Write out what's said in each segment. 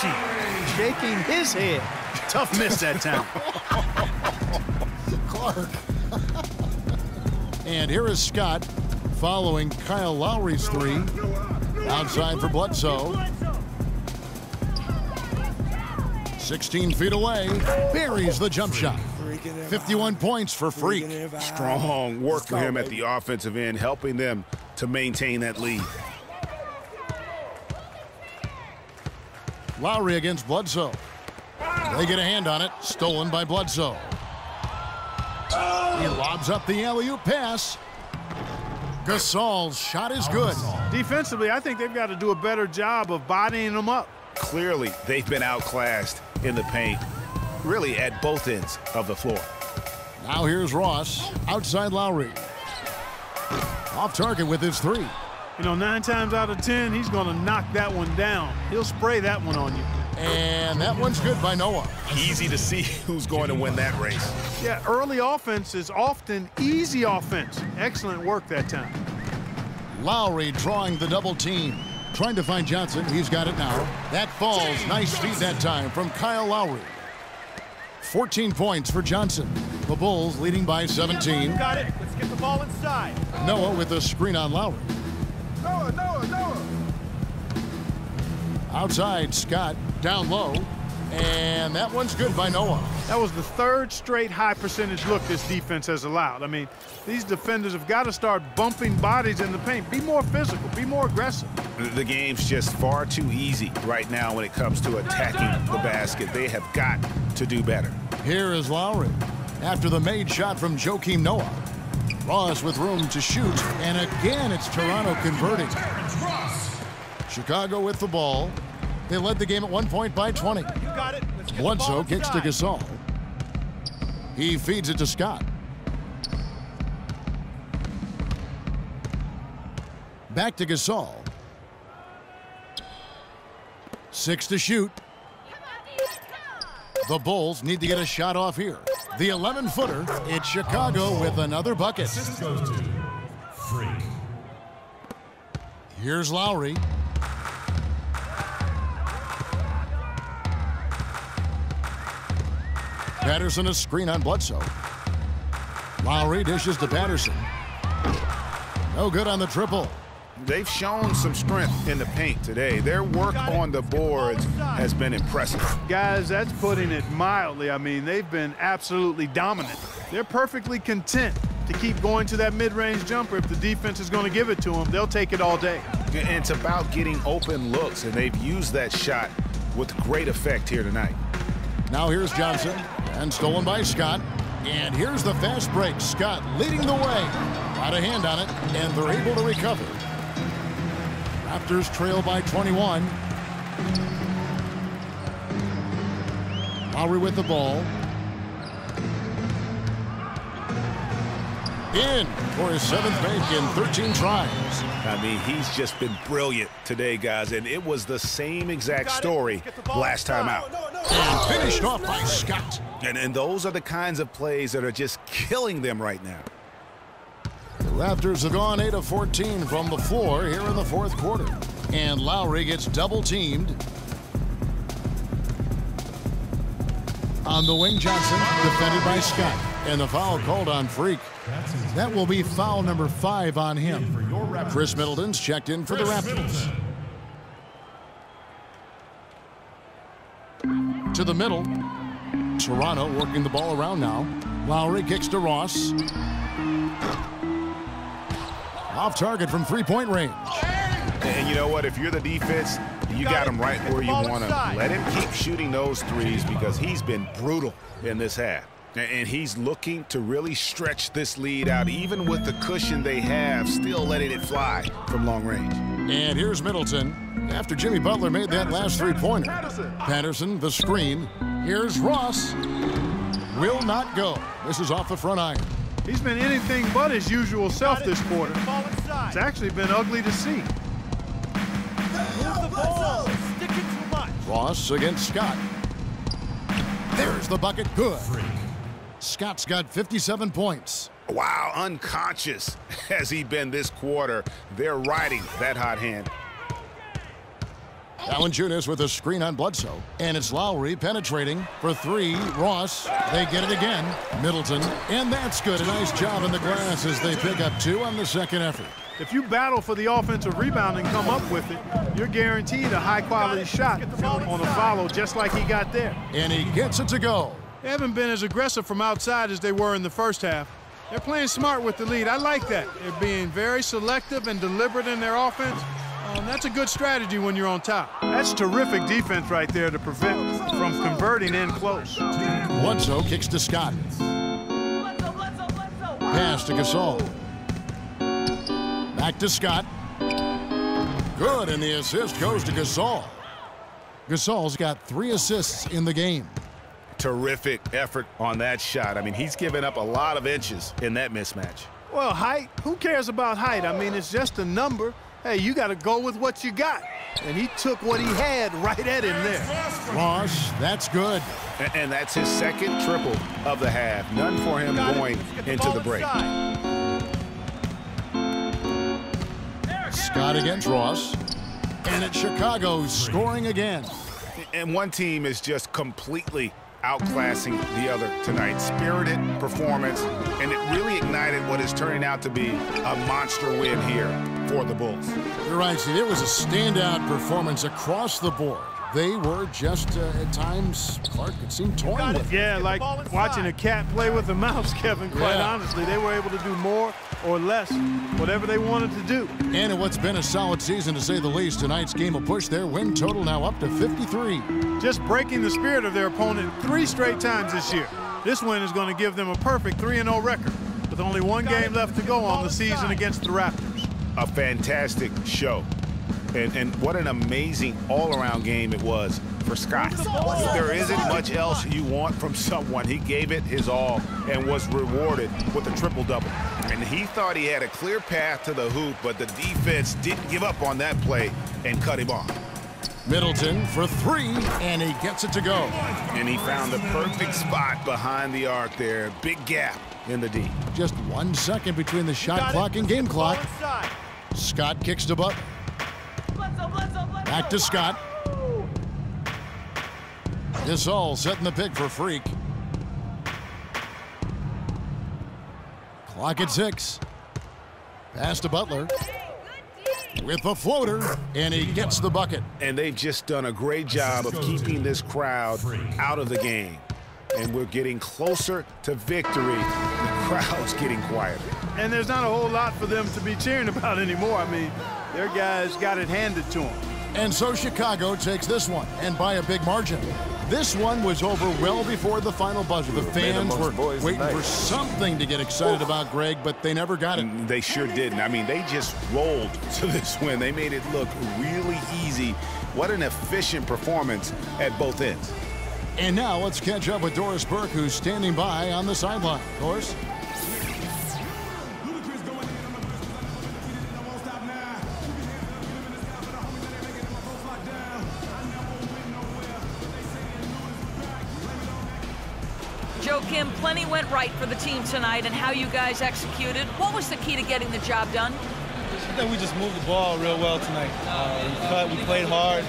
Archie shaking his head. Tough miss that time. Clark. And here is Scott following Kyle Lowry's three. Outside for Bledsoe. 16 feet away. Buries the jump shot. 51 points for Freak. Strong work for him at the offensive end, helping them to maintain that lead. Lowry against Bledsoe. They get a hand on it. Stolen by Bledsoe. He lobs up the alley-oop pass. Gasol's shot is good. Defensively, I think they've got to do a better job of bodying them up. Clearly, they've been outclassed in the paint, really at both ends of the floor. Now here's Ross, outside Lowry. Off target with his three. You know, 9 times out of 10, he's going to knock that one down. He'll spray that one on you. And that one's good by Noah. Easy to see who's going to win that race. Yeah, early offense is often easy offense. Excellent work that time. Lowry drawing the double team. Trying to find Johnson. He's got it now. That falls. Nice feed that time from Kyle Lowry. 14 points for Johnson. The Bulls leading by 17. Got it. Let's get the ball inside. Noah with a screen on Lowry. Noah. Outside, Scott down low. And that one's good by Noah. That was the 3rd straight high percentage look this defense has allowed. I mean, these defenders have got to start bumping bodies in the paint. Be more physical. Be more aggressive. The game's just far too easy right now when it comes to attacking the basket. They have got to do better. Here is Lowry after the made shot from Joakim Noah. Ross with room to shoot, and again it's Toronto converting. Chicago with the ball. They led the game at 1 point by 20. You got it. Let's get Bledsoe the ball kicks to Gasol. He feeds it to Scott. Back to Gasol. 6 to shoot. The Bulls need to get a shot off here. The 11-footer, it's Chicago with another bucket. Assist goes to Freak. Here's Lowry. Patterson a screen on Bledsoe. Lowry dishes to Patterson. No good on the triple. They've shown some strength in the paint today. Their work on the boards has been impressive. Guys, that's putting it mildly. I mean, they've been absolutely dominant. They're perfectly content to keep going to that mid-range jumper. If the defense is going to give it to them, they'll take it all day. And it's about getting open looks, and they've used that shot with great effect here tonight. Now here's Johnson, and stolen by Scott. And here's the fast break. Scott leading the way. Got a hand on it, and they're able to recover. Raptors trail by 21. Lowry with the ball. In for his 7th make in 13 tries. I mean, he's just been brilliant today, guys, and it was the same exact story last time out. And finished off by Scott. And those are the kinds of plays that are just killing them right now. The Raptors have gone 8 of 14 from the floor here in the 4th quarter. And Lowry gets double-teamed. On the wing, Johnson, defended by Scott. And the foul called on Freak. That will be foul number 5 on him. Chris Middleton's checked in for the Raptors. To the middle. Toronto working the ball around now. Lowry kicks to Ross. Off target from three-point range. And you know what? If you're the defense, you got him right where you want him. Let him keep shooting those threes because he's been brutal in this half. And he's looking to really stretch this lead out, even with the cushion they have, still letting it fly from long range. And here's Middleton after Jimmy Butler made that last three-pointer. Patterson, the screen. Here's Ross. Will not go. This is off the front iron. He's been anything but his usual self this quarter. It's actually been ugly to see. Move the ball. Sticking too much. Ross against Scott. There's the bucket. Good. Scott's got 57 points. Wow, unconscious has he been this quarter. They're riding that hot hand. Valanciunas with a screen on Bledsoe. And it's Lowry penetrating for three. Ross, they get it again. Middleton, and that's good. A nice job in the glass as they pick up 2 on the second effort. If you battle for the offensive rebound and come up with it, you're guaranteed a high-quality shot on a follow just like he got there. And he gets it to go. They haven't been as aggressive from outside as they were in the first half. They're playing smart with the lead. I like that. They're being very selective and deliberate in their offense. That's a good strategy when you're on top. That's terrific defense right there to prevent from converting in close. Bledsoe kicks to Scott. Pass to Gasol. Back to Scott. Good, and the assist goes to Gasol. Gasol's got 3 assists in the game. Terrific effort on that shot. I mean, he's given up a lot of inches in that mismatch. Well, height, who cares about height? I mean, it's just a number. Hey, you got to go with what you got. And he took what he had right at him there. Ross, that's good. And that's his second triple of the half. None for him going into the break. Scott against Ross. And it's Chicago scoring again. And one team is just completely outclassing the other tonight. Spirited performance, and it really ignited what is turning out to be a monster win here for the Bulls. You're right, Steve. It was a standout performance across the board. They were just, at times, Clark, it seemed torn with. Yeah, like watching a cat play with a mouse, Kevin, quite honestly. They were able to do more or less, whatever they wanted to do. And in what's been a solid season, to say the least, tonight's game will push their win total now up to 53. Just breaking the spirit of their opponent 3 straight times this year. This win is going to give them a perfect 3-0 record, with only 1 game left to go on the season against the Raptors. A fantastic show. And what an amazing all-around game it was for Scott. There isn't much else you want from someone. He gave it his all and was rewarded with a triple-double. And he thought he had a clear path to the hoop, but the defense didn't give up on that play and cut him off. Middleton for 3, and he gets it to go. And he found the perfect spot behind the arc there. Big gap in the D. Just 1 second between the shot clock and game clock. Scott kicks to Butler. Back to Scott. Gasol setting the pick for Freak. Clock at 6. Pass to Butler. With a floater, and he gets the bucket. And they've just done a great job of keeping this crowd out of the game. And we're getting closer to victory. The crowd's getting quieter. And there's not a whole lot for them to be cheering about anymore. I mean, their guys got it handed to them. And so Chicago takes this one, and by a big margin. This one was over well before the final buzzer. The fans were waiting for something to get excited about, Greg, but they never got it. They sure didn't. I mean, they just rolled to this win. They made it look really easy. What an efficient performance at both ends. And now let's catch up with Doris Burke, who's standing by on the sideline. Doris? Joakim, plenty went right for the team tonight, and how you guys executed. What was the key to getting the job done? I think we just moved the ball real well tonight. We played hard.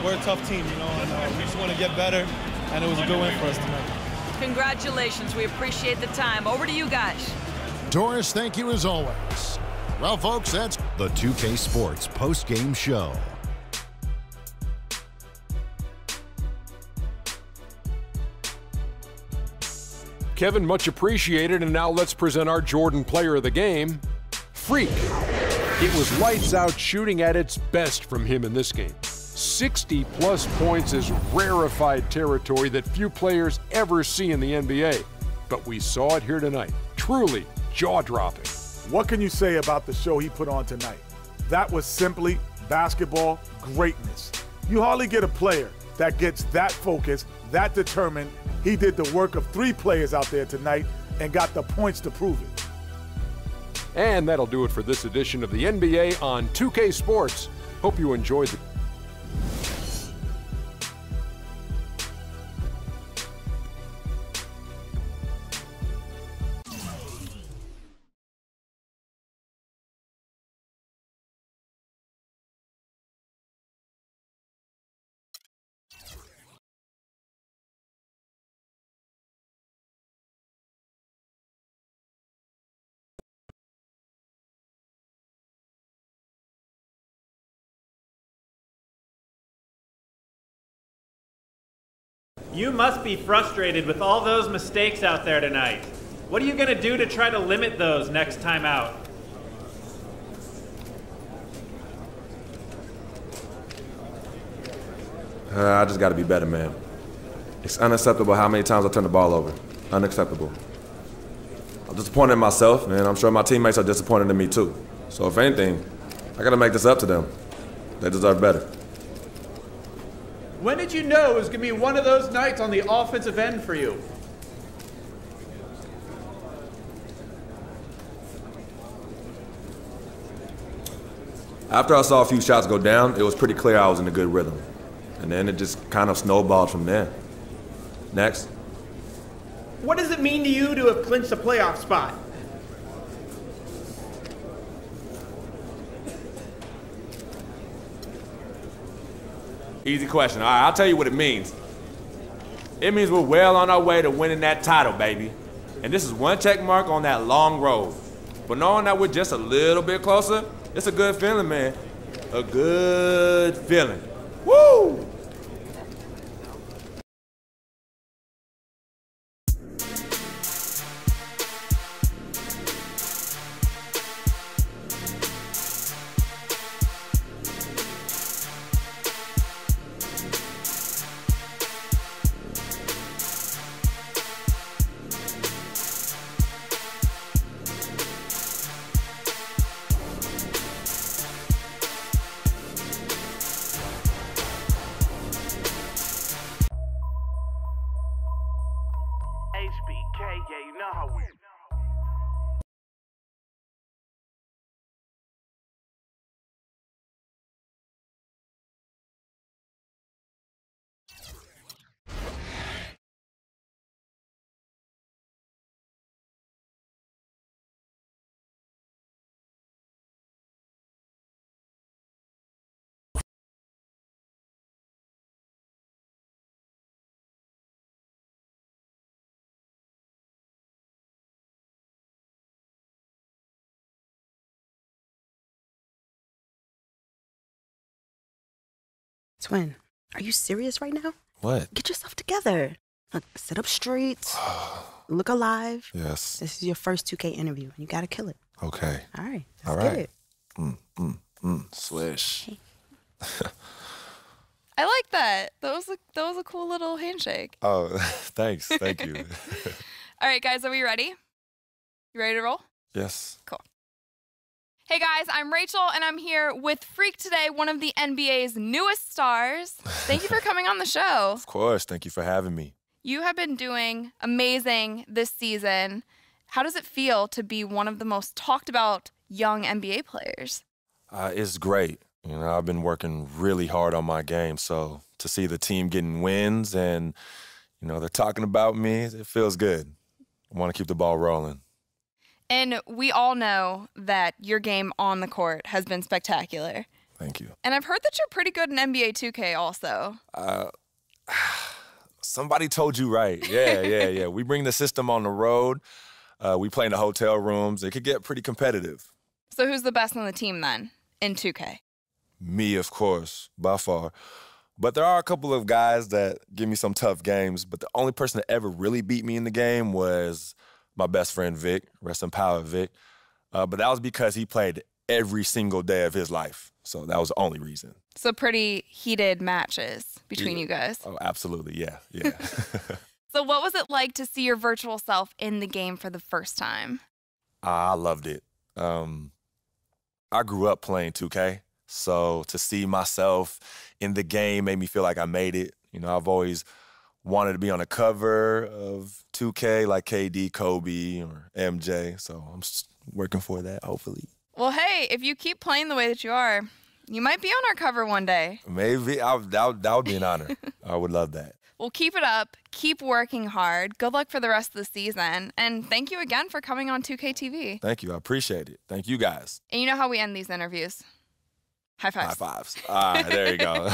We're a tough team, and we just want to get better, and it was a good win for us tonight. Congratulations. We appreciate the time. Over to you guys. Doris, thank you as always. Well, folks, that's the 2K Sports post-game show. Kevin, much appreciated, and now let's present our Jordan player of the game, Freak. It was lights out shooting at its best from him in this game. 60-plus points is rarefied territory that few players ever see in the NBA. But we saw it here tonight. Truly jaw-dropping. What can you say about the show he put on tonight? That was simply basketball greatness. You hardly get a player that gets that focused, that determined. He did the work of 3 players out there tonight and got the points to prove it. And that'll do it for this edition of the NBA on 2K Sports. Hope you enjoyed the You must be frustrated with all those mistakes out there tonight. What are you going to do to try to limit those next time out? I just got to be better, man. It's unacceptable how many times I turn the ball over. Unacceptable. I'm disappointed in myself, and I'm sure my teammates are disappointed in me too. So if anything, I got to make this up to them. They deserve better. When did you know it was going to be one of those nights on the offensive end for you? After I saw a few shots go down, it was pretty clear I was in a good rhythm. And then it just kind of snowballed from there. Next. What does it mean to you to have clinched a playoff spot? Easy question. All right, I'll tell you what it means. It means we're well on our way to winning that title, baby. And this is one check mark on that long road. But knowing that we're just a little bit closer, it's a good feeling, man. A good feeling. Woo! Twin, are you serious right now? What? Get yourself together. Look, sit up straight. Look alive. Yes. This is your first 2K interview, and you gotta kill it. Okay. All right. All Let's right. get it. Swish. Hey. I like that. That was a cool little handshake. Oh, thanks. Thank you. All right, guys, are we ready? You ready to roll? Yes. Cool. Hey guys, I'm Rachel, and I'm here with Freak today, one of the NBA's newest stars. Thank you for coming on the show. Of course. Thank you for having me. You have been doing amazing this season. How does it feel to be one of the most talked about young NBA players? It's great. You know, I've been working really hard on my game, so to see the team getting wins and, you know, they're talking about me, it feels good. I want to keep the ball rolling. And we all know that your game on the court has been spectacular. Thank you. And I've heard that you're pretty good in NBA 2K also. Somebody told you right. Yeah. We bring the system on the road. We play in the hotel rooms. It could get pretty competitive. So who's the best on the team then in 2K? Me, of course, by far. But there are a couple of guys that give me some tough games. But the only person that ever really beat me in the game was my best friend, Vic. Rest in power, Vic. But that was because he played every single day of his life. So that was the only reason. So pretty heated matches between you guys. Oh, absolutely. Yeah. So what was it like to see your virtual self in the game for the first time? I loved it. I grew up playing 2K. So to see myself in the game made me feel like I made it. You know, I've always wanted to be on a cover of 2K like KD, Kobe, or MJ. So I'm just working for that, hopefully. Well, hey, if you keep playing the way that you are, you might be on our cover one day. Maybe. That would be an honor. I would love that. Well, keep it up. Keep working hard. Good luck for the rest of the season. And thank you again for coming on 2K TV. Thank you. I appreciate it. Thank you, guys. And you know how we end these interviews? High fives. High fives. All right, there you go.